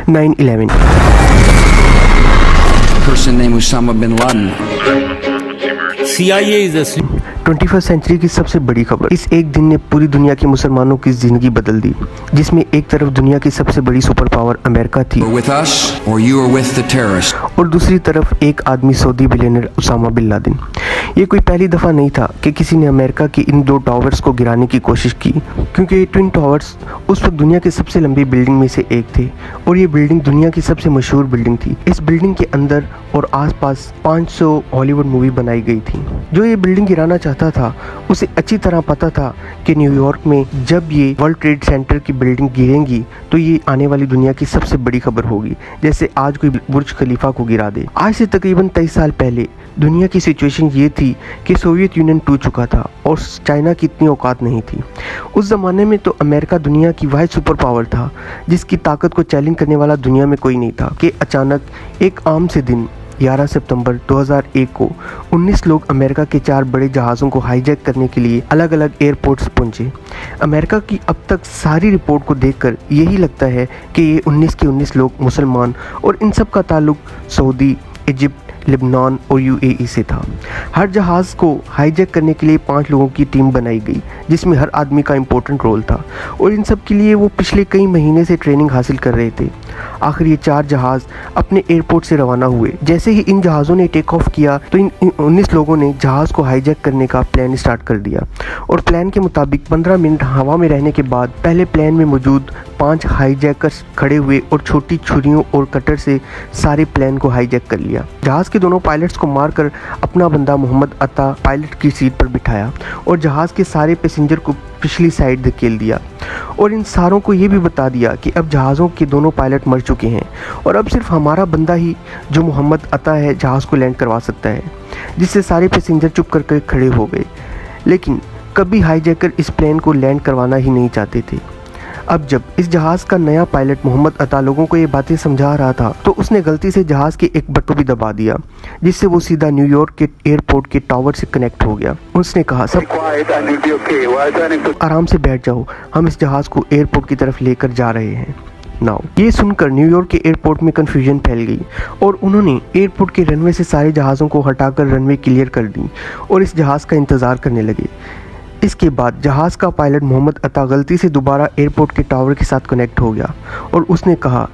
9/11 person named Osama bin Laden. CIA is a 21st century की सबसे बड़ी खबर। इस एक दिन ने पूरी दुनिया के मुसलमानों की जिंदगी बदल दी, जिसमें एक तरफ दुनिया की सबसे बड़ी सुपर पावर अमेरिका थी Or with us, or you are with the terrorists. और दूसरी तरफ एक आदमी Saudi billionaire Osama bin Laden. ये कोई पहली दफ़ा नहीं था कि किसी ने अमेरिका की इन दो टावर्स को गिराने की कोशिश की, क्योंकि ये ट्विन टावर्स उस वक्त दुनिया की सबसे लंबी बिल्डिंग में से एक थे और ये बिल्डिंग दुनिया की सबसे मशहूर बिल्डिंग थी। इस बिल्डिंग के अंदर और आसपास 500 हॉलीवुड मूवी बनाई गई थी। जो ये बिल्डिंग गिराना चाहता था उसे अच्छी तरह पता था कि न्यूयॉर्क में जब ये वर्ल्ड ट्रेड सेंटर की बिल्डिंग गिरेंगी तो ये आने वाली दुनिया की सबसे बड़ी खबर होगी, जैसे आज कोई बुर्ज खलीफा को गिरा दे। आज से तकरीबन 23 साल पहले दुनिया की सिचुएशन ये थी कि सोवियत यूनियन टूट चुका था और चाइना की इतनी औकात नहीं थी। उस ज़माने में तो अमेरिका दुनिया की वाहिद सुपर पावर था जिसकी ताकत को चैलेंज करने वाला दुनिया में कोई नहीं था कि अचानक एक आम से दिन 11 सितंबर 2001 को 19 लोग अमेरिका के 4 बड़े जहाज़ों को हाईजैक करने के लिए अलग अलग एयरपोर्ट्स पहुंचे। अमेरिका की अब तक सारी रिपोर्ट को देखकर यही लगता है कि ये 19 के 19 लोग मुसलमान और इन सब का ताल्लुक सऊदी, इजिप्ट, लेबनान और यूएई से था। हर जहाज़ को हाईजैक करने के लिए 5 लोगों की टीम बनाई गई, जिसमें हर आदमी का इम्पोर्टेंट रोल था और इन सब के लिए वो पिछले कई महीने से ट्रेनिंग हासिल कर रहे थे। आखिर ये 4 जहाज़ अपने एयरपोर्ट से रवाना हुए। जैसे ही इन जहाज़ों ने टेक ऑफ किया तो इन 19 लोगों ने जहाज़ को हाईजैक करने का प्लान स्टार्ट कर दिया और प्लान के मुताबिक 15 मिनट हवा में रहने के बाद पहले प्लान में मौजूद 5 हाईजैकर्स खड़े हुए और छोटी छुरियों और कटर से सारे प्लान को हाईजैक कर लिया। जहाज़ के दोनों पायलट्स को मारकर अपना बंदा मोहम्मद अता पायलट की सीट पर बिठाया और जहाज़ के सारे पैसेंजर को पिछली साइड धकेल दिया और इन सारों को ये भी बता दिया कि अब जहाज़ों के दोनों पायलट मर चुके हैं और अब सिर्फ हमारा बंदा ही जो मोहम्मद अता है जहाज़ को लैंड करवा सकता है, जिससे सारे पैसेंजर चुप करके खड़े हो गए। लेकिन कभी हाईजैकर इस प्लेन को लैंड करवाना ही नहीं चाहते थे। अब जब इस जहाज़ का नया पायलट मोहम्मद अता लोगों को ये बातें समझा रहा था तो उसने गलती से जहाज़ के एक बटन भी दबा दिया, जिससे वो सीधा न्यूयॉर्क के एयरपोर्ट के टावर से कनेक्ट हो गया। उसने कहा, सब आराम से बैठ जाओ, हम इस जहाज़ को एयरपोर्ट की तरफ लेकर जा रहे हैं नाउ। ये सुनकर न्यूयॉर्क के एयरपोर्ट में कन्फ्यूजन फैल गई और उन्होंने एयरपोर्ट के रनवे से सारे जहाज़ों को हटाकर रनवे क्लियर कर दी और इस जहाज़ का इंतज़ार करने लगे। इसके बाद जहाज़ का पायलट मोहम्मद अता गलती से दोबारा एयरपोर्ट के टावर के साथ कनेक्ट हो गया और उसने कहा,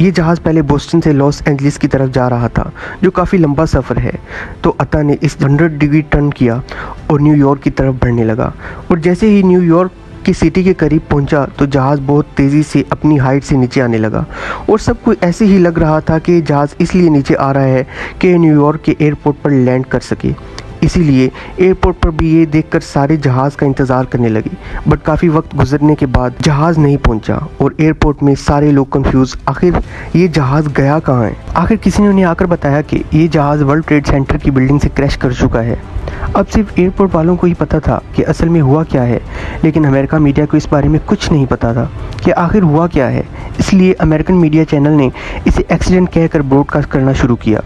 ये जहाज़ पहले बोस्टन से लॉस एंजलिस की तरफ जा रहा था, जो काफ़ी लंबा सफ़र है। तो अता ने इस 100 डिग्री टर्न किया और न्यूयॉर्क की तरफ बढ़ने लगा और जैसे ही न्यूयॉर्क की सिटी के करीब पहुंचा तो जहाज़ बहुत तेज़ी से अपनी हाइट से नीचे आने लगा और सबको ऐसे ही लग रहा था कि जहाज़ इसलिए नीचे आ रहा है कि न्यूयॉर्क के एयरपोर्ट पर लैंड कर सके। इसीलिए एयरपोर्ट पर भी ये देखकर सारे जहाज़ का इंतज़ार करने लगे, बट काफ़ी वक्त गुजरने के बाद जहाज़ नहीं पहुंचा और एयरपोर्ट में सारे लोग कंफ्यूज, आखिर ये जहाज़ गया कहाँ है। आखिर किसी ने उन्हें आकर बताया कि ये जहाज़ वर्ल्ड ट्रेड सेंटर की बिल्डिंग से क्रैश कर चुका है। अब सिर्फ एयरपोर्ट वालों को ही पता था कि असल में हुआ क्या है, लेकिन अमेरिका मीडिया को इस बारे में कुछ नहीं पता था कि आखिर हुआ क्या है। इसलिए अमेरिकन मीडिया चैनल ने इसे एक्सीडेंट कहकर ब्रॉडकास्ट करना शुरू किया।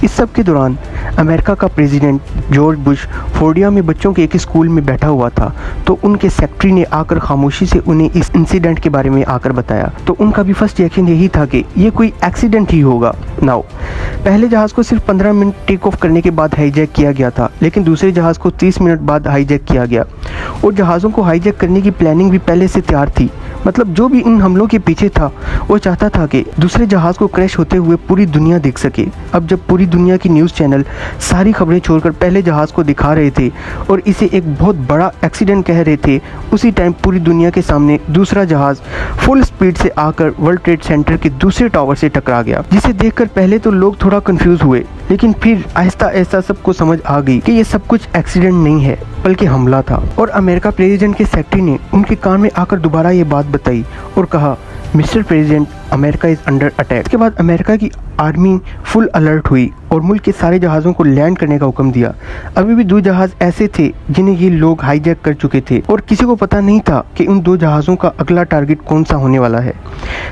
इस सब के दौरान अमेरिका का प्रेसिडेंट जॉर्ज बुश फोर्डिया में बच्चों के एक स्कूल में बैठा हुआ था, तो उनके सेक्रेटरी ने आकर खामोशी से उन्हें इस इंसिडेंट के बारे में आकर बताया। तो उनका भी फर्स्ट रिएक्शन यही था कि ये कोई एक्सीडेंट ही होगा। नाउ पहले जहाज़ को सिर्फ 15 मिनट टेक ऑफ करने के बाद हाईजैक किया गया था, लेकिन दूसरे जहाज़ को 30 मिनट बाद हाईजैक किया गया और जहाज़ों को हाईजैक करने की प्लानिंग भी पहले से तैयार थी। मतलब जो भी इन हमलों के पीछे था वो चाहता था कि दूसरे जहाज़ को क्रैश होते हुए पूरी दुनिया देख सके। अब जब पूरी दुनिया की न्यूज़ चैनल सारी खबरें छोड़कर पहले जहाज़ को दिखा रहे थे और इसे एक बहुत बड़ा एक्सीडेंट कह रहे थे, उसी टाइम पूरी दुनिया के सामने दूसरा जहाज़ फुल स्पीड से आकर वर्ल्ड ट्रेड सेंटर के दूसरे टावर से टकरा गया, जिसे देखकर पहले तो लोग थोड़ा कंफ्यूज हुए, लेकिन फिर आहिस्ता आहिस्ता सबको समझ आ गई कि ये सब कुछ एक्सीडेंट नहीं है बल्कि हमला था। और अमेरिका प्रेसिडेंट के सेक्रेटरी ने उनके कान में आकर दोबारा ये बात बताई और कहा, mister president, America is under attack. इसके बाद अमेरिका की आर्मी फुल अलर्ट हुई और मुल्क के सारे जहाज़ों को लैंड करने का हुक्म दिया। अभी भी 2 जहाज़ ऐसे थे जिन्हें ये लोग हाईजैक कर चुके थे और किसी को पता नहीं था कि उन 2 जहाज़ों का अगला टारगेट कौन सा होने वाला है।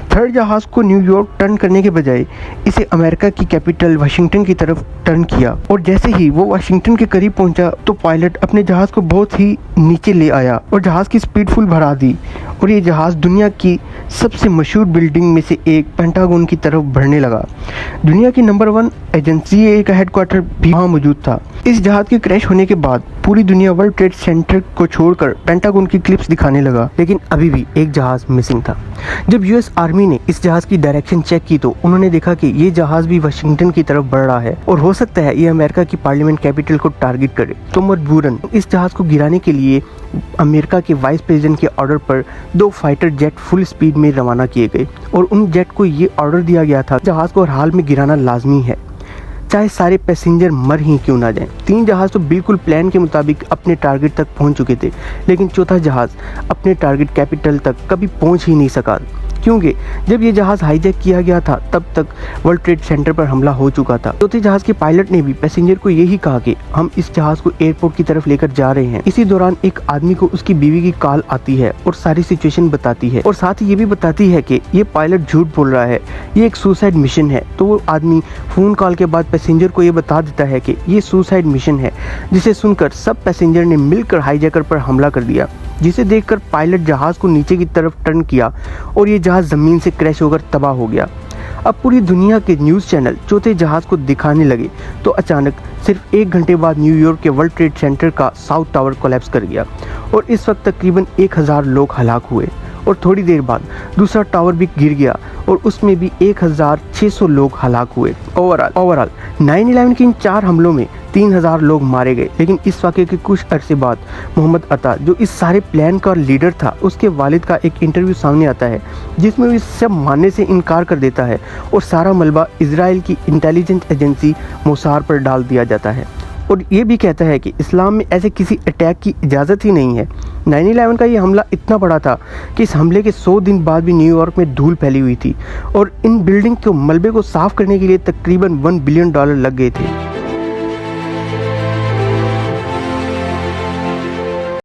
3rd जहाज़ को न्यूयॉर्क टर्न करने के बजाय इसे अमेरिका की कैपिटल वाशिंगटन की तरफ टर्न किया और जैसे ही वो वाशिंगटन के करीब पहुंचा तो पायलट अपने जहाज़ को बहुत ही नीचे ले आया और जहाज़ की स्पीड फुल बढ़ा दी और ये जहाज़ दुनिया की सबसे मशहूर बिल्डिंग में से एक पेंटागन की तरफ बढ़ने लगा। दुनिया की नंबर 1 एजेंसी का हेडक्वार्टर भी वहाँ मौजूद था। इस जहाज़ के क्रैश होने के बाद पूरी दुनिया वर्ल्ड ट्रेड सेंटर को छोड़कर पेंटागन की क्लिप्स दिखाने लगा, लेकिन अभी भी एक जहाज़ मिसिंग था। जब यूएस आर्मी ने इस जहाज़ की डायरेक्शन चेक की तो उन्होंने देखा कि ये जहाज़ भी वाशिंगटन की तरफ बढ़ रहा है और हो सकता है ये अमेरिका की पार्लियामेंट कैपिटल को टारगेट करे। तो मजबूरन इस जहाज़ को गिराने के लिए अमेरिका के वाइस प्रेसिडेंट के ऑर्डर पर 2 फाइटर जेट फुल स्पीड में रवाना किए गए और उन जेट को ये ऑर्डर दिया गया था, जहाज़ को हर हाल में गिराना लाजमी है, चाहे सारे पैसेंजर मर ही क्यों ना जाएं। 3 जहाज़ तो बिल्कुल प्लान के मुताबिक अपने टारगेट तक पहुंच चुके थे, लेकिन चौथा जहाज़ अपने टारगेट कैपिटल तक कभी पहुंच ही नहीं सका, क्योंकि जब ये जहाज़ हाईजैक किया गया था तब तक वर्ल्ड ट्रेड सेंटर पर हमला हो चुका था। चौथे जहाज़ के पायलट ने भी पैसेंजर को यही कहा कि हम इस जहाज़ को एयरपोर्ट की तरफ लेकर जा रहे हैं। इसी दौरान एक आदमी को उसकी बीवी की कॉल आती है और सारी सिचुएशन बताती है और साथ ही ये भी बताती है कि ये पायलट झूठ बोल रहा है, ये एक सुसाइड मिशन है। तो वो आदमी फ़ोन कॉल के बाद पैसेंजर को ये बता देता है कि ये सुसाइड मिशन है, जिसे सुनकर सब पैसेंजर ने मिलकर हाईजैकर पर हमला कर दिया, जिसे देखकर पायलट जहाज़ को नीचे की तरफ टर्न किया और ये जहाज़ ज़मीन से क्रैश होकर तबाह हो गया। अब पूरी दुनिया के न्यूज़ चैनल चौथे जहाज़ को दिखाने लगे तो अचानक सिर्फ 1 घंटे बाद न्यूयॉर्क के वर्ल्ड ट्रेड सेंटर का साउथ टावर कोलैप्स कर गया और इस वक्त तकरीबन 1000 लोग हलाक हुए और थोड़ी देर बाद दूसरा टावर भी गिर गया और उसमें भी 1600 लोग हलाक हुए। ओवरऑल 9/11 के इन 4 हमलों में 3000 लोग मारे गए। लेकिन इस वाक़े के कुछ अरसे बाद मोहम्मद अता, जो इस सारे प्लान का लीडर था, उसके वालिद का एक इंटरव्यू सामने आता है जिसमें वो सब मानने से इनकार कर देता है और सारा मलबा इजराइल की इंटेलिजेंस एजेंसी मोसाद पर डाल दिया जाता है और ये भी कहता है कि इस्लाम में ऐसे किसी अटैक की इजाज़त ही नहीं है। 9/11 का ये हमला इतना बड़ा था कि इस हमले के 100 दिन बाद भी न्यूयॉर्क में धूल फैली हुई थी और इन बिल्डिंग के मलबे को साफ करने के लिए तकरीबन $1 बिलियन लग गए थे।